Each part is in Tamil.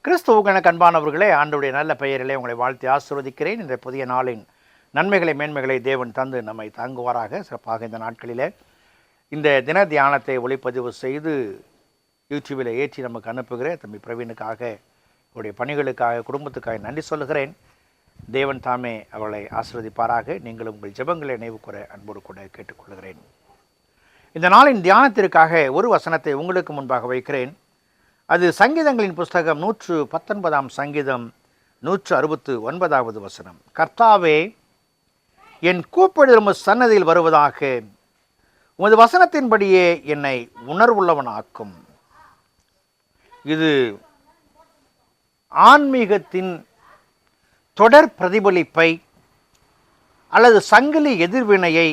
கிறிஸ்துவுக்கு அன்பானவர்களே, ஆண்டவருடைய நல்ல பெயரிலே உங்களை வாழ்த்தி ஆசீர்வதிக்கிறேன். இந்த புதிய நாளின் நன்மைகளை மேன்மைகளை தேவன் தந்து நம்மை தாங்குவாராக. சிறப்பாக இந்த நாட்களில் இந்த தின தியானத்தை ஒளிப்பதிவு செய்து யூடியூபில் ஏற்றி நமக்கு அனுப்புகிறேன் தம்பி பிரவீனுக்காக, அவருடைய பணிகளுக்காக, குடும்பத்துக்காக நன்றி சொல்லுகிறேன். தேவன் தாமே அவளை ஆசீர்வதிப்பாராக. நீங்களும் உங்கள் ஜெபங்களை நினைவு கூற அன்போடு கூட கேட்டுக்கொள்கிறேன். இந்த நாளின் தியானத்திற்காக ஒரு வசனத்தை உங்களுக்கு முன்பாக வைக்கிறேன். அது சங்கீதங்களின் புஸ்தகம் 119 சங்கீதம் 169 வசனம். கர்த்தாவே, என் கூப்பிடுதல் உமது சன்னதியில் வருவதாக, உமது வசனத்தின்படியே என்னை உணர்வுள்ளவனாக்கும். இது ஆன்மீகத்தின் தொடர் பிரதிபலிப்பை அல்லது சங்கிலி எதிர்வினையை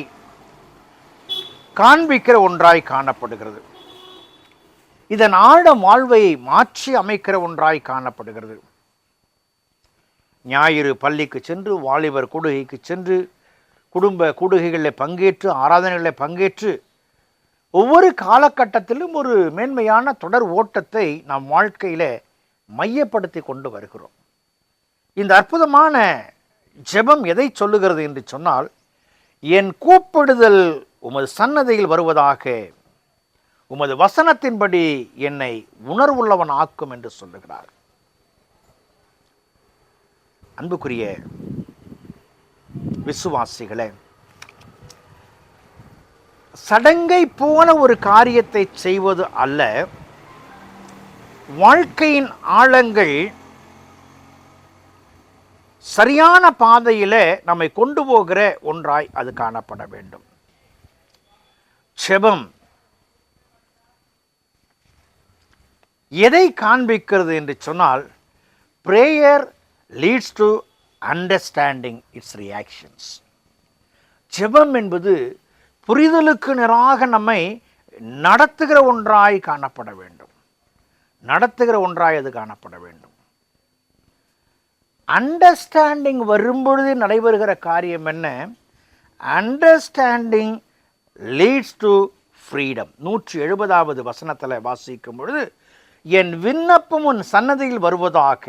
காண்பிக்கிற ஒன்றாய் காணப்படுகிறது. இதன் ஆழ வாழ்வை மாற்றி அமைக்கிற ஒன்றாய் காணப்படுகிறது. ஞாயிறு பள்ளிக்கு சென்று, வாலிபர் கூடுகைக்கு சென்று, குடும்ப கூடுகைகளில் பங்கேற்று, ஆராதனைகளில் பங்கேற்று, ஒவ்வொரு காலகட்டத்திலும் ஒரு மேன்மையான தொடர் ஓட்டத்தை நாம் வாழ்க்கையில் மையப்படுத்தி கொண்டு வருகிறோம். இந்த அற்புதமான ஜெபம் எதை சொல்லுகிறது என்று சொன்னால், என் கூப்பிடுதல் உமது சன்னதியில் வருவதாக, உமது வசனத்தின்படி என்னை உணர்வுள்ளவன் ஆக்கும் என்று சொல்லுகிறார். அன்புக்குரிய விசுவாசிகளே, சடங்கை போல ஒரு காரியத்தை செய்வது அல்ல, வாழ்க்கையின் ஆழங்கள் சரியான பாதையிலே நம்மை கொண்டு போகிற ஒன்றாய் அது காணப்பட வேண்டும். ஜெபம் எதை காண்பிக்கிறது என்று சொன்னால், prayer leads to understanding its reactions. ஜெபம் என்பது புரிதலுக்கு நேராக நம்மை நடத்துகிற ஒன்றாய் காணப்பட வேண்டும். நடத்துகிற ஒன்றாய் அது காணப்பட வேண்டும். அண்டர்ஸ்டாண்டிங் வரும்பொழுது நடைபெறுகிற காரியம் என்ன? Understanding leads to freedom. 170 வசனத்தில் வாசிக்கும் பொழுது, என் விண்ணப்பம் உன் சன்னதியில் வருவதாக,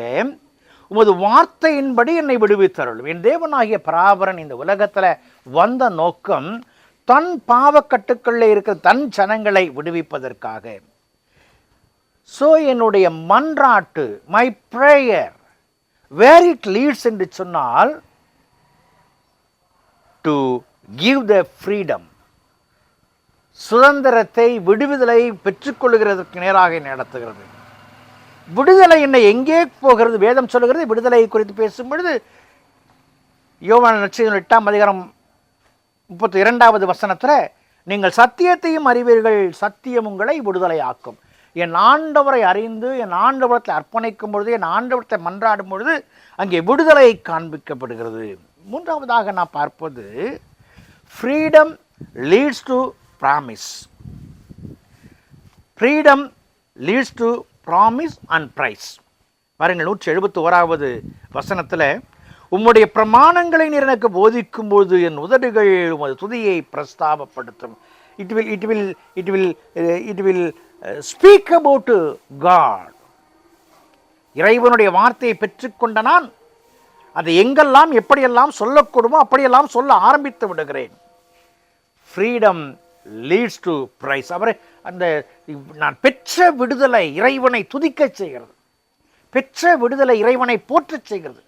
உமது வார்த்தையின்படி என்னை விடுவித்தருளும். என் தேவனாகிய பராபரன் இந்த உலகத்தில் வந்த நோக்கம் தன் பாவக்கட்டுக்களில் இருக்கிற தன் ஜனங்களை விடுவிப்பதற்காக. ஸோ என்னுடைய மன்றாட்டு, my prayer, where it leads என்று சொன்னால், டு கிவ் த ஃப்ரீடம், சுதந்திரத்தை, விடுதலை பெற்றுக்கொள்கிறதற்கு நேராக நடத்துகிறது. விடுதலை என்ன எங்கே போகிறது? வேதம் சொல்லுகிறது. விடுதலை குறித்து பேசும் பொழுது யோவான் நற்செய்தி 8:32 வசனத்தில், நீங்கள் சத்தியத்தையும் அறிவீர்கள், சத்தியம் உங்களை விடுதலை ஆக்கும். என் ஆண்டவரை அறிந்து என் ஆண்டவரத்தை அர்ப்பணிக்கும் பொழுது, என் ஆண்டவரத்தை மன்றாடும் பொழுது அங்கே விடுதலை காண்பிக்கப்படுகிறது. மூன்றாவதாக நான் பார்ப்பது, freedom leads to promise. Freedom leads to promise and praise. பாருங்கள், 171 வசனத்தில், உம்முடைய பிரமாணங்களை நீர் எனக்கு போதிக்கும் போது என் உதடுகள் உமது துதியை பிரஸ்தாபப்படுத்தும். It will speak about God. இறைவனுடைய வார்த்தையை பெற்றுக்கொண்ட நான் அதை எங்கெல்லாம் எப்படியெல்லாம் சொல்லக்கூடுமோ அப்படியெல்லாம் சொல்ல ஆரம்பித்து விடுகிறேன். Freedom leads to praise. அவரை அந்த நான் பெற்ற விடுதலை இறைவனை துதிக்க செய்கிறது. பெற்ற விடுதலை இறைவனை போற்றச் செய்கிறது,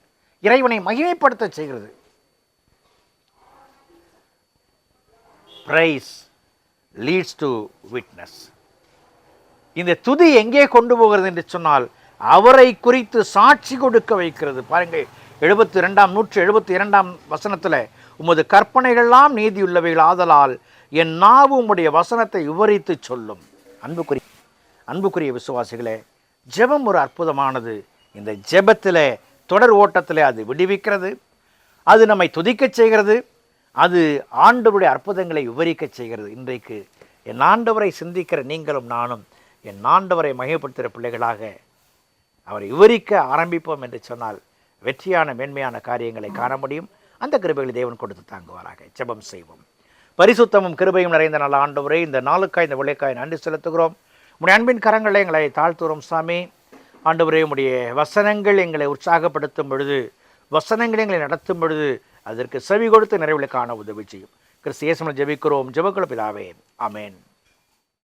இறைவனை மகிமைப்படுத்த செய்கிறது. Praise leads to witness. இந்த துதி எங்கே கொண்டு போகிறது என்று சொன்னால், அவரை குறித்து சாட்சி கொடுக்க வைக்கிறது. பாருங்கள், 172 வசனத்தில், உமது கற்பனைகள்லாம் நீதியுள்ளவைகள் ஆதலால் என் நாவு உம்முடைய வசனத்தை விவரித்து சொல்லும். அன்புக்குரிய விசுவாசிகளே, ஜெபம் ஒரு அற்புதமானது. இந்த ஜெபத்தில், தொடர் ஓட்டத்தில் அது விடுவிக்கிறது, அது நம்மை துதிக்கச் செய்கிறது, அது ஆண்டவருடைய அற்புதங்களை விவரிக்க செய்கிறது. இன்றைக்கு என் ஆண்டவரை சிந்திக்கிற நீங்களும் நானும் என் ஆண்டவரை மகிமைப்படுத்துகிற பிள்ளைகளாக அவரை விவரிக்க ஆரம்பிப்போம் என்று சொன்னால் வெற்றியான மேன்மையான காரியங்களை காண முடியும். அந்த கிருபைகளை தேவன் கொடுத்து தாங்குவாராக. ஜெபம் செய்வோம். பரிசுத்தமும் கிருபையும் நிறைந்த நல்ல ஆண்டவரே, இந்த நாளுக்காய் இந்த விளைக்காய் நன்றி செலுத்துகிறோம். உடைய அன்பின் கரங்களை எங்களை தாழ்த்துகிறோம் சாமி. ஆண்டவரே, உம்முடைய வசனங்கள் எங்களை உற்சாகப்படுத்தும் பொழுது, வசனங்கள் எங்களை நடத்தும் பொழுது அதற்கு செவி கொடுத்து நிறைவில் காண உதவி செய்யும். கிறிஸ்து இயேசுவில் ஜெபிக்கிறோம், ஜெபக்குள்ள பிதாவே, ஆமென்.